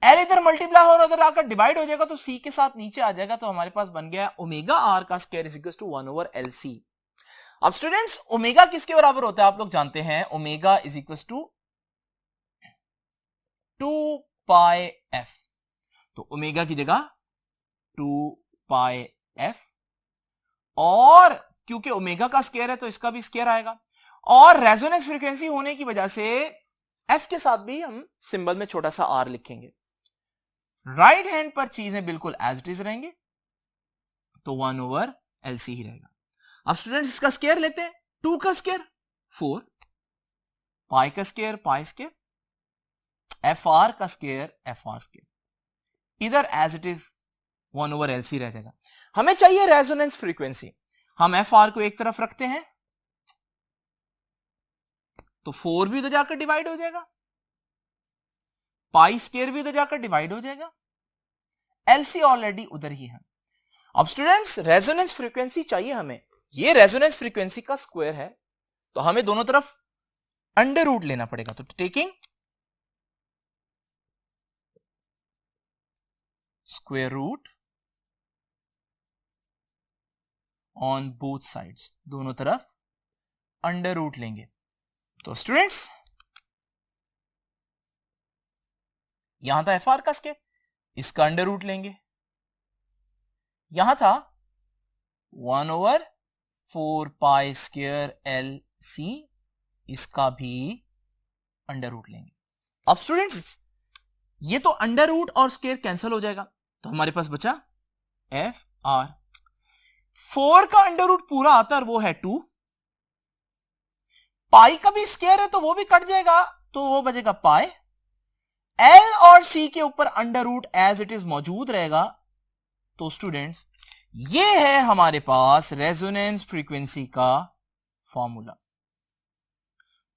एल इधर मल्टीप्लाई हो रहा है, उधर आकर डिवाइड हो जाएगा तो सी के साथ नीचे आ जाएगा, तो हमारे पास बन गया ओमेगा आर का square is equal to 1/LC। अब स्टूडेंट्स ओमेगा किसके बराबर होता है आप लोग जानते हैं? Omega is equal to 2πf, तो ओमेगा की जगह 2πf, और क्योंकि ओमेगा का स्क्वायर है तो इसका भी स्क्वायर आएगा, और रेजोनेंस फ्रीक्वेंसी होने की वजह से एफ के साथ भी हम सिंबल में छोटा सा आर लिखेंगे। राइट हैंड पर चीजें बिल्कुल एज इट इज रहेंगे, तो 1/LC ही रहेगा। अब स्टूडेंट्स इसका स्क्वायर लेते हैं, 2 का स्क्वायर 4, पाई का square pi square, F R का स्क्वायर एफ आर स्क्वायर, इधर एज इट इज 1/LC रह जाएगा। हमें चाहिए रेजोनेंस फ्रीक्वेंसी, हम एफ आर को एक तरफ रखते हैं तो 4 भी उधर जाकर डिवाइड हो जाएगा, पाई स्क्वायर भी उधर जाकर डिवाइड हो जाएगा, एलसी ऑलरेडी उधर ही है। अब स्टूडेंट्स रेजोनेंस फ्रीक्वेंसी चाहिए हमें, ये रेजोनेंस फ्रीक्वेंसी का स्क्वायर है, तो हमें दोनों तरफ अंडर रूट लेना पड़ेगा। तो taking square root on both sides, दोनों तरफ अंडर रूट लेंगे। तो स्टूडेंट्स यहां था एफ आर का स्क्वायर, इसका अंडर रूट लेंगे, यहां था 1/4π²LC, इसका भी अंडर रूट लेंगे। अब स्टूडेंट्स ये तो अंडर रूट और स्क्वायर कैंसिल हो जाएगा, तो हमारे पास बचा एफ आर। 4 का अंडर रूट पूरा आता है और वो है 2, पाई का भी स्क्वायर है तो वो भी कट जाएगा, तो वो बचेगा पाई। एल और सी के ऊपर under root as it is मौजूद रहेगा। तो स्टूडेंट्स ये है हमारे पास रेजोनेंस फ्रीक्वेंसी का फॉर्मूला।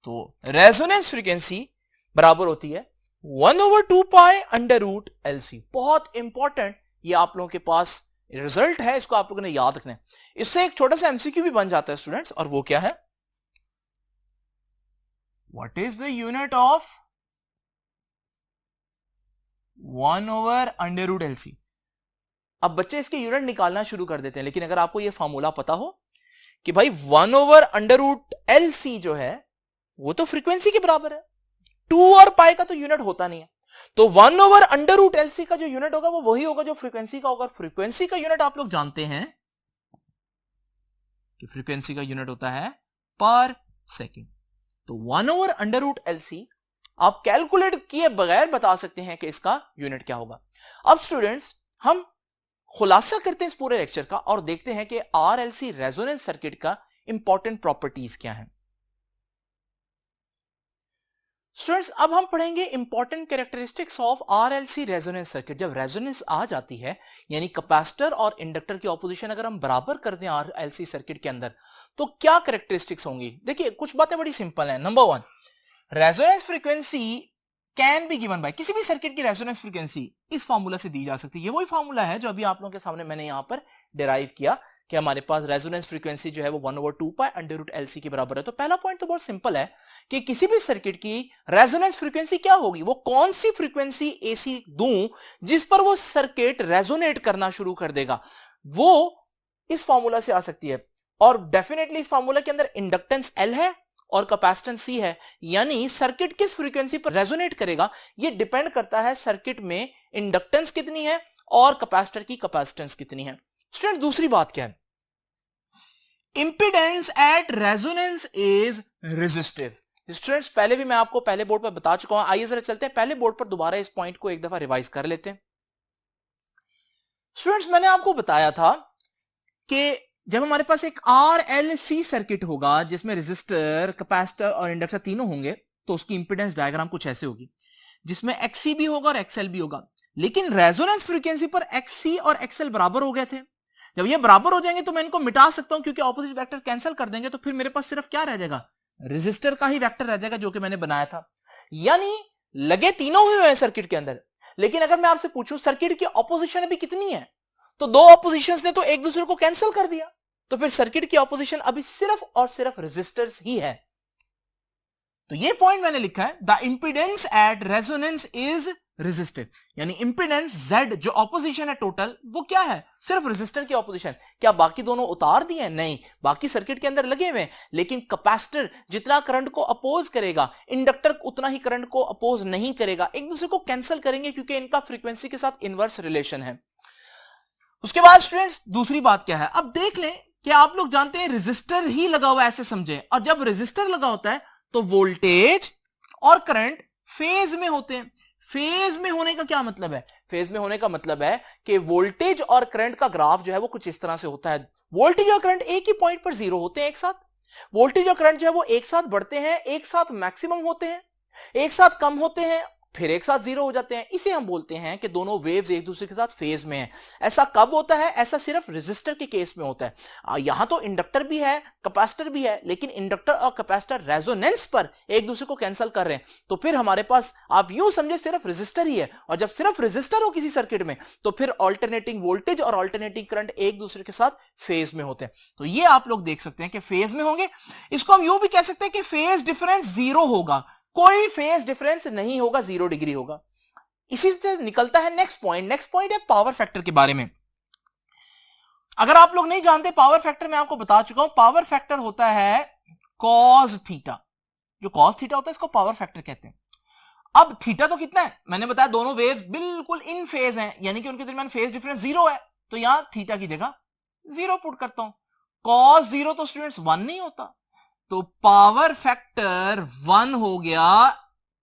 तो रेजोनेंस फ्रीक्वेंसी बराबर होती है 1/2π√LC। बहुत इंपॉर्टेंट, ये आप लोगों के पास रिजल्ट है, इसको आप लोगों ने याद रखना है। इससे एक छोटा सा एमसीक्यू भी बन जाता है स्टूडेंट्स, और वो क्या है? What is the unit of 1/√LC? अब बच्चे इसके यूनिट निकालना शुरू कर देते हैं, लेकिन अगर आपको यह फॉर्मूला पता हो कि भाई 1/√LC जो है वो तो फ्रीक्वेंसी के बराबर है, 2 और पाई का तो यूनिट होता नहीं है, तो 1/√LC का जो यूनिट होगा वो वही होगा जो फ्रीक्वेंसी का होगा। फ्रीक्वेंसी का यूनिट आप लोग जानते हैं कि फ्रीक्वेंसी का यूनिट होता है पर सेकेंड। तो 1/√LC आप कैलकुलेट किए बगैर बता सकते हैं कि इसका यूनिट क्या होगा। अब स्टूडेंट्स हम खुलासा करते हैं इस पूरे लेक्चर का और देखते हैं कि RLC रेजोनेंस सर्किट का इंपॉर्टेंट प्रॉपर्टीज क्या हैं। स्टूडेंट्स अब हम पढ़ेंगे important characteristics of RLC resonance circuit. जब रेजोनेंस आ जाती है यानी कैपेसिटर और इंडक्टर की ऑपोजिशन अगर हम बराबर कर दें RLC सर्किट के अंदर, तो क्या कैरेक्टरिस्टिक्स होंगी? देखिए कुछ बातें बड़ी सिंपल हैं। Number 1, resonance frequency can be given by, किसी भी सर्किट की रेजोनेंस फ्रीक्वेंसी इस फार्मूला से दी जा सकती है। ये वही फार्मूला है जो अभी आप लोगों के सामने मैंने यहां पर डिराइव किया कि हमारे पास रेजोनेंस फ्रीक्वेंसी जो है वो 1/2π√LC के बराबर है। तो पहला पॉइंट तो बहुत सिंपल है कि किसी भी सर्किट की रेजोनेंस फ्रीक्वेंसी क्या होगी, वो कौन सी फ्रीक्वेंसी AC दूं जिस पर वो सर्किट रेजोनेट करना शुरू कर देगा, वो इस फॉर्मूला से आ सकती है। और डेफिनेटली इस फॉर्मूला के अंदर इंडक्टेंस L है और कैपेसिटेंस C है, यानी सर्किट किस फ्रीक्वेंसी पर रेजोनेट करेगा ये डिपेंड करता है सर्किट में इंडक्टेंस कितनी है और कैपेसिटर की कैपेसिटेंस कितनी है। स्टूडेंट दूसरी बात क्या है, impedance at resonance is resistive. Students पहले भी मैं आपको पहले बोर्ड पर बता चुका हूं, आइए जरा चलते हैं पहले बोर्ड पर दोबारा इस पॉइंट को एक दफा रिवाइज कर लेते हैं। स्टूडेंट्स मैंने आपको बताया था कि जब हमारे पास एक RLC सर्किट होगा जिसमें रेजिस्टर, कैपेसिटर और इंडक्टर तीनों होंगे, तो उसकी इंपीडेंस डायग्राम कुछ ऐसे होगी जिसमें XC भी होगा और XL भी होगा। लेकिन रेजोनेंस फ्रीक्वेंसी पर XC और XL बराबर हो गए थे। जब ये बराबर हो जाएंगे तो मैं इनको मिटा सकता हूं क्योंकि ऑपोजिट वेक्टर कैंसिल कर देंगे, तो फिर मेरे पास सिर्फ क्या रह जाएगा, रेजिस्टर का ही वेक्टर रह जाएगा जो कि मैंने बनाया था। यानी लगे तीनों हुए हैं सर्किट के अंदर, लेकिन अगर मैं आपसे पूछूं सर्किट की ऑपोजिशन अभी कितनी है, तो दो ऑपोजिशंस ने तो एक दूसरे को कैंसिल कर दिया, तो फिर सर्किट की ऑपोजिशन अभी सिर्फ और सिर्फ रेजिस्टर्स ही है। तो ये पॉइंट मैंने लिखा है, the impedance at resonance is resistive, यानी इंपीडेंस Z जो ऑपोजिशन है टोटल वो क्या है, सिर्फ रेजिस्टर की ऑपोजिशन। क्या बाकी दोनों उतार दिए? नहीं, बाकी सर्किट के अंदर लगे हुए, लेकिन कैपेसिटर जितना करंट को अपोज करेगा इंडक्टर उतना ही करंट को अपोज नहीं करेगा, एक दूसरे को कैंसिल करेंगे क्योंकि इनका फ्रीक्वेंसी के साथ इनवर्स रिलेशन है। उसके बाद स्टूडेंट्स दूसरी बात क्या है, अब देख लें कि आप लोग जानते हैं रेजिस्टर ही लगा हुआ है ऐसे समझे, और जब रेजिस्टर लगा होता है तो वोल्टेज और करंट फेज में होते हैं। फेज में होने का क्या मतलब है, फेज में होने का मतलब है कि वोल्टेज और करंट का ग्राफ जो है वो कुछ इस तरह से होता है। वोल्टेज और करंट एक ही पॉइंट पर जीरो होते हैं एक साथ, वोल्टेज और करंट जो है वो एक साथ बढ़ते हैं, एक साथ मैक्सिमम होते हैं, एक साथ कम होते हैं, फिर एक साथ जीरो हो जाते हैं। इसे हम बोलते हैं कि दोनों वेव्स एक दूसरे के साथ फेज में हैं। ऐसा कब होता है, ऐसा सिर्फ रेजिस्टर के केस में होता है। यहां तो इंडक्टर भी है, कैपेसिटर भी है, लेकिन इंडक्टर और कैपेसिटर रेजोनेंस पर एक दूसरे को कैंसिल कर रहे हैं, तो फिर हमारे पास आप यूं समझे सिर्फ रेजिस्टर ही है। और जब सिर्फ रेजिस्टर हो किसी सर्किट में तो फिर ऑल्टरनेटिंग वोल्टेज और ऑल्टरनेटिंग करंट एक दूसरे के साथ फेज में होते हैं। तो ये आप लोग देख सकते हैं कि फेज में होंगे। इसको हम यूं भी कह सकते हैं कि फेज डिफरेंस जीरो होगा, कोई फेज डिफरेंस नहीं होगा, 0 डिग्री होगा। इसी से निकलता है नेक्स्ट पॉइंट है पावर फैक्टर के बारे में। अगर आप लोग नहीं जानते पावर फैक्टर मैं आपको बता चुका हूं, पावर फैक्टर होता है कॉस थीटा। जो कॉस थीटा होता है इसको पावर फैक्टर कहते हैं। अब थीटा तो कितना है, मैंने बताया दोनों वेव्स बिल्कुल इन फेज हैं, यानी कि उनके दरमियान फेज डिफरेंस 0 है, तो यहां थीटा की जगह 0 पुट करता हूं। कॉस 0 तो स्टूडेंट्स 1 नहीं होता, तो पावर फैक्टर 1 हो गया,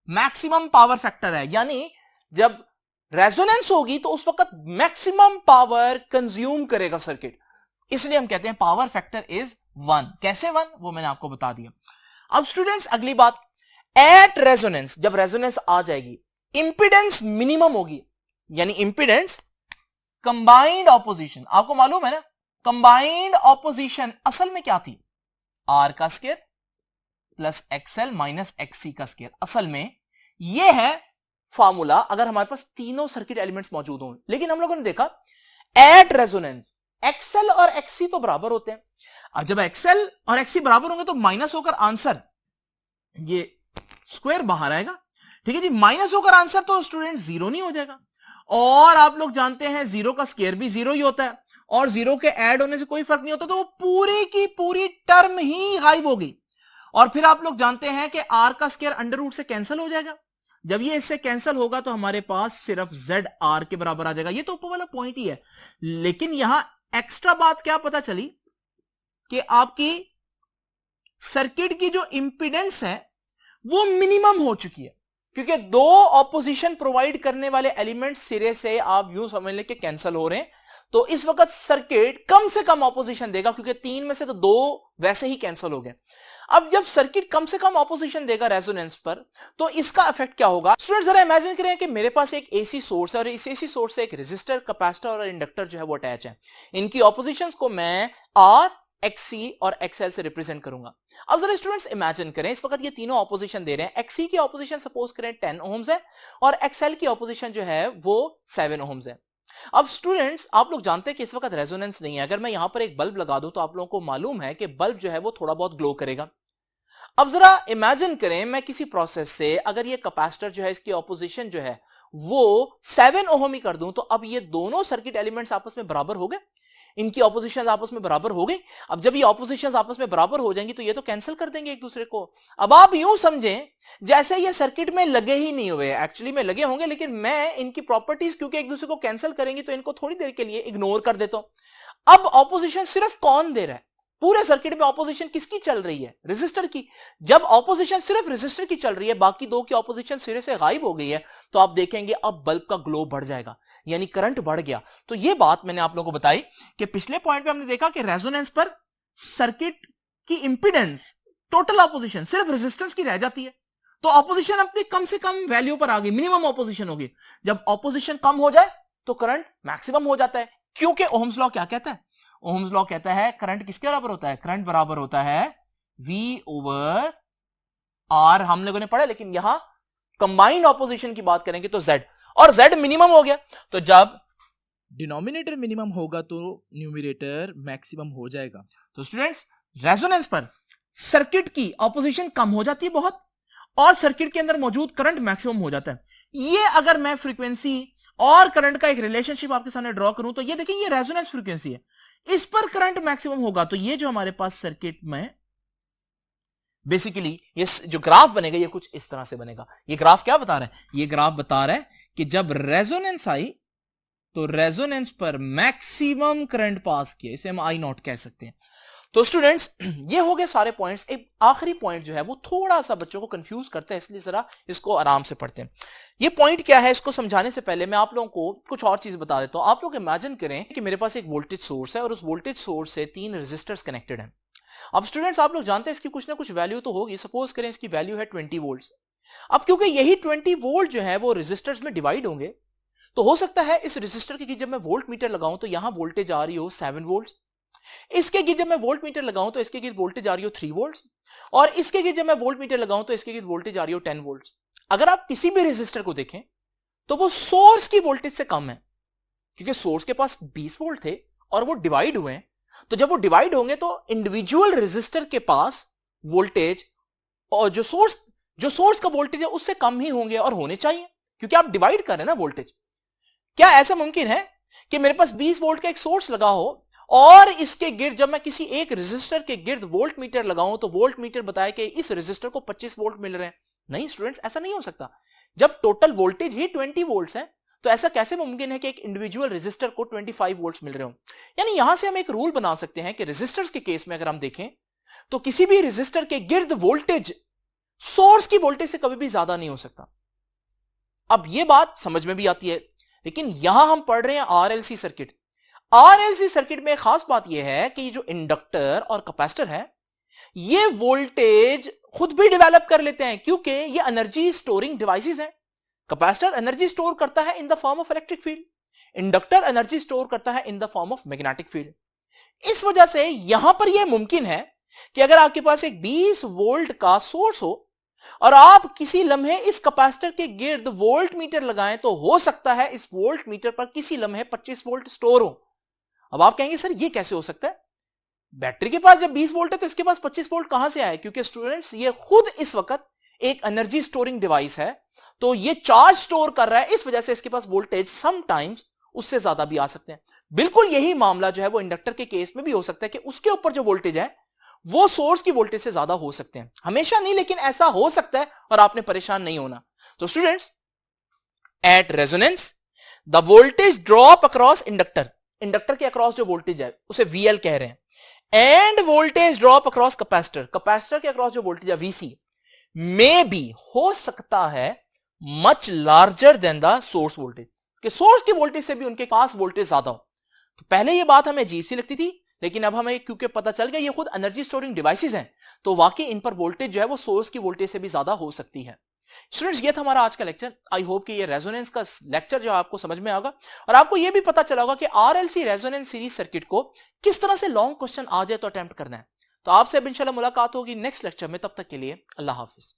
मैक्सिमम पावर फैक्टर है, यानी जब रेजोनेंस होगी तो उस वक्त मैक्सिमम पावर कंज्यूम करेगा सर्किट, इसलिए हम कहते हैं पावर फैक्टर इज 1। कैसे 1 वो मैंने आपको बता दिया। अब स्टूडेंट्स अगली बात, एट रेजोनेंस, जब रेजोनेंस आ जाएगी इंपीडेंस मिनिमम होगी, यानी इंपीडेंस कंबाइंड ऑपोजिशन, आपको मालूम है ना कंबाइंड ऑपोजिशन असल में क्या थी, R का square plus XL minus XC का स्क्वायर। असल में यह है फॉर्मूला अगर हमारे पास तीनों सर्किट एलिमेंट्स मौजूद हों। लेकिन हम लोगों ने देखा एट रेजोनेंस XL और XC तो बराबर होते हैं। अब जब XL और XC बराबर होंगे तो माइनस होकर आंसर, ये स्क्वायर बाहर आएगा, ठीक है जी, माइनस होकर आंसर तो स्टूडेंट 0 नहीं हो जाएगा। और आप लोग जानते हैं 0 का स्क्वायर भी 0 ही होता है, और 0 के ऐड होने से कोई फर्क नहीं होता, तो वो पूरी की पूरी टर्म ही गायब होगी। और फिर आप लोग जानते हैं कि R का स्क्वायर अंडर रूट से कैंसिल हो जाएगा। जब ये इससे कैंसिल होगा तो हमारे पास सिर्फ ZR के बराबर आ जाएगा। ये तो ऊपर वाला पॉइंट ही है, लेकिन यहां एक्स्ट्रा बात क्या पता चली कि आपकी सर्किट की जो इंपीडेंस है वो मिनिमम हो चुकी है, क्योंकि दो ऑपोजिशन प्रोवाइड करने वाले एलिमेंट सिरे से आप यूं समझ लें कि कैंसिल हो रहे हैं। तो इस वक्त सर्किट कम से कम ऑपोजिशन देगा, क्योंकि 3 में से तो 2 वैसे ही कैंसिल हो गए। अब जब सर्किट कम से कम ऑपोजिशन देगा रेजोनेंस पर, तो इसका इफेक्ट क्या होगा। स्टूडेंट जरा इमेजिन करें कि मेरे पास एक एसी सोर्स है और इस एसी सोर्स से एक रेजिस्टर, कैपेसिटर और इंडक्टर जो है वो अटैच है। इनकी ऑपोजिशंस को मैं R, XC और XL से रिप्रेजेंट करूंगा। अब जरा स्टूडेंट्स इमेजिन करें इस वक्त ये तीनों ऑपोजिशन दे रहे हैं। XC की ऑपोजिशन सपोज करें 10 ओम्स है और XL की ऑपोजिशन जो है वो 7 ओम्स है। अब स्टूडेंट्स आप लोग जानते हैं कि इस वक्त रेजोनेंस नहीं है। अगर मैं यहां पर एक बल्ब लगा दूं तो आप लोगों को मालूम है कि बल्ब जो है वो थोड़ा बहुत ग्लो करेगा। अब जरा इमेजिन करें मैं किसी प्रोसेस से अगर ये कैपेसिटर जो है इसकी ऑपोजिशन जो है वो 7 ओहम ही कर दूं, तो अब ये दोनों सर्किट एलिमेंट्स आपस में बराबर हो गए, इनकी ऑपोजिशन आपस में बराबर हो गई। अब जब ये ऑपोजिशन आपस में बराबर हो जाएंगी तो ये तो कैंसिल कर देंगे एक दूसरे को। अब आप यूं समझें जैसे ये सर्किट में लगे ही नहीं हुए, एक्चुअली में लगे होंगे, लेकिन मैं इनकी प्रॉपर्टीज क्योंकि एक दूसरे को कैंसिल करेंगी तो इनको थोड़ी देर के लिए इग्नोर कर देता हूं। अब ऑपोजिशन सिर्फ कौन दे रहा है? पूरे सर्किट में ऑपोजिशन किसकी चल रही है? रेजिस्टर की। जब ऑपोजिशन सिर्फ रेजिस्टर की चल रही है, बाकी दो की ऑपोजिशन सिरे से गायब हो गई है, तो आप देखेंगे अब बल्ब का ग्लो बढ़ जाएगा, यानी करंट बढ़ गया। तो यह बात मैंने आप लोगों को बताई कि पिछले पॉइंट पे हमने देखा कि रेजोनेंस पर सर्किट की इंपीडेंस टोटल ऑपोजिशन सिर्फ रेजिस्टेंस की रह जाती है, तो ऑपोजिशन अपनी कम से कम वैल्यू पर आ गई, मिनिमम ऑपोजिशन होगी। जब ऑपोजिशन कम हो जाए तो करंट मैक्सिमम हो जाता है, क्योंकि ओहम्स लॉ क्या कहता है? ओहम्स लॉ कहता है करंट किसके बराबर होता है? करंट बराबर होता है V ओवर R। हम लोगों ने पढ़ा, लेकिन यहां कंबाइंड ऑपोजिशन की बात करेंगे तो Z, और Z मिनिमम हो गया, तो जब डिनोमिनेटर मिनिमम होगा तो न्यूमरेटर मैक्सिमम हो जाएगा। तो स्टूडेंट्स रेजोनेंस पर सर्किट की ऑपोजिशन कम हो जाती है बहुत, और सर्किट के अंदर मौजूद करंट मैक्सिमम हो जाता है। ये अगर मैं फ्रीक्वेंसी और करंट का एक रिलेशनशिप आपके सामने ड्रॉ करूं तो ये देखिए ये रेजोनेंस फ्रीक्वेंसी है, इस पर करंट मैक्सिमम होगा, तो ये जो हमारे पास सर्किट में बेसिकली ये जो ग्राफ बनेगा ये कुछ इस तरह से बनेगा। ये ग्राफ क्या बता रहा है? ये ग्राफ बता रहा है कि जब रेजोनेंस आई तो रेजोनेंस पर मैक्सिमम करंट पास किया, इसे हम आई नॉट कह सकते हैं। तो स्टूडेंट्स ये हो गए सारे पॉइंट्स। एक आखिरी पॉइंट जो है वो थोड़ा सा बच्चों को कंफ्यूज करता है, इसलिए जरा इसको आराम से पढ़ते हैं। ये पॉइंट क्या है, इसको समझाने से पहले मैं आप लोगों को कुछ और चीज बता देता हूं। आप लोग इमेजिन करें कि मेरे पास एक वोल्टेज सोर्स है और उस वोल्टेज सोर्स से 3 रेजिस्टर्स कनेक्टेड हैं। अब स्टूडेंट्स आप लोग जानते हैं इसकी कुछ ना कुछ वैल्यू तो होगी। सपोज करें इसकी वैल्यू है 20 वोल्ट। अब क्योंकि यही 20 वोल्ट जो है वो रेजिस्टर्स में डिवाइड होंगे, तो हो सकता है इस रेजिस्टर के जब मैं वोल्ट मीटर लगाऊं तो यहां वोल्टेज आ रही हो 7 वोल्ट, इसके गिर जब मैं वोल्ट मीटर लगाऊं तो इसके गिर वोल्टेज आ रही हो 3 वोल्ट, और इसके गिर जब मैं वोल्ट मीटर लगाऊं तो इसके गिर वोल्टेज आ रही हो 10 वोल्ट। अगर आप किसी भी रेजिस्टर को देखें तो वो सोर्स की वोल्टेज से कम है, क्योंकि सोर्स के पास 20 वोल्ट थे और वो डिवाइड हुए हैं, तो जब वो डिवाइड होंगे तो इंडिविजुअल रेजिस्टर के पास वोल्टेज और जो सोर्स का वोल्टेज है उससे कम ही होंगे और होने चाहिए, क्योंकि आप डिवाइड कर रहे हैं ना वोल्टेज। क्या ऐसा मुमकिन है कि मेरे पास 20 वोल्ट का एक सोर्स लगा हो और इसके गिर्द जब मैं किसी एक रेजिस्टर के गिर्द वोल्ट मीटर लगाऊं तो वोल्ट मीटर बताए कि इस रेजिस्टर को 25 वोल्ट मिल रहे हैं? नहीं स्टूडेंट्स, ऐसा नहीं हो सकता। जब टोटल वोल्टेज ही 20 वोल्ट्स है तो ऐसा कैसे मुमकिन है कि एक इंडिविजुअल रेजिस्टर को 25 वोल्ट्स मिल रहे हो? यानी यहां से हम एक रूल बना सकते हैं कि रेजिस्टर्स के केस में अगर हम देखें तो किसी भी रेजिस्टर के गिर्द वोल्टेज सोर्स की वोल्टेज से कभी भी ज्यादा नहीं हो सकता। अब यह बात समझ में भी आती है, लेकिन यहां हम पढ़ रहे हैं आरएलसी सर्किट। आरएलसी सर्किट में खास बात यह है कि ये जो इंडक्टर और कैपेसिटर है ये वोल्टेज खुद भी डेवलप कर लेते हैं, क्योंकि ये एनर्जी स्टोरिंग डिवाइसेस हैं। कैपेसिटर एनर्जी स्टोर करता है in the form of electric field, inductor energy store करता है in the form of magnetic field. इस वजह से यहां पर यह मुमकिन है कि अगर आपके पास एक 20 वोल्ट का सोर्स हो और आप किसी लम्हे इस कैपेसिटर के गिर्द वोल्ट मीटर लगाएं तो हो सकता है इस वोल्ट मीटर पर किसी लम्हे 25 वोल्ट स्टोर हो। अब आप कहेंगे सर ये कैसे हो सकता है? बैटरी के पास जब 20 वोल्ट है तो इसके पास 25 वोल्ट कहां से आए? क्योंकि स्टूडेंट्स ये खुद इस वक्त एक एनर्जी स्टोरिंग डिवाइस है, तो ये चार्ज स्टोर कर रहा है, इस वजह से इसके पास वोल्टेज समटाइम्स उससे ज्यादा भी आ सकते हैं। बिल्कुल यही मामला जो है वो इंडक्टर के केस में भी हो सकता है कि उसके ऊपर जो वोल्टेज है वो सोर्स की वोल्टेज से ज्यादा हो सकते हैं। हमेशा नहीं, लेकिन ऐसा हो सकता है और आपने परेशान नहीं होना। तो students at resonance the voltage drop across inductor, inductor के अक्रॉस जो वोल्टेज है उसे VL कह रहे हैं, end voltage drop across capacitor, capacitor के अक्रॉस जो वोल्टेज है VC में भी हो सकता है much larger than the source voltage, कि सोर्स की वोल्टेज से भी उनके पास वोल्टेज ज्यादा हो। तो पहले ये बात हमें अजीब सी लगती थी, लेकिन अब हमें क्योंकि पता चल गया ये खुद एनर्जी स्टोरिंग डिवाइसेस हैं, तो वाकई इन पर वोल्टेज जो है वो सोर्स की वोल्टेज से भी ज्यादा हो सकती है। स्टूडेंट्स ये था हमारा आज का लेक्चर। आई होप कि ये रेजोनेंस का लेक्चर जो आपको समझ में आएगा और आपको ये भी पता चला होगा कि आरएलसी रेजोनेंस सीरीज सर्किट को किस तरह से लॉन्ग क्वेश्चन आ जाए तो अटेम्प्ट करना है। तो आपसे अब इंशाल्लाह मुलाकात होगी नेक्स्ट लेक्चर में, तब तक के लिए अल्लाह हाफिज।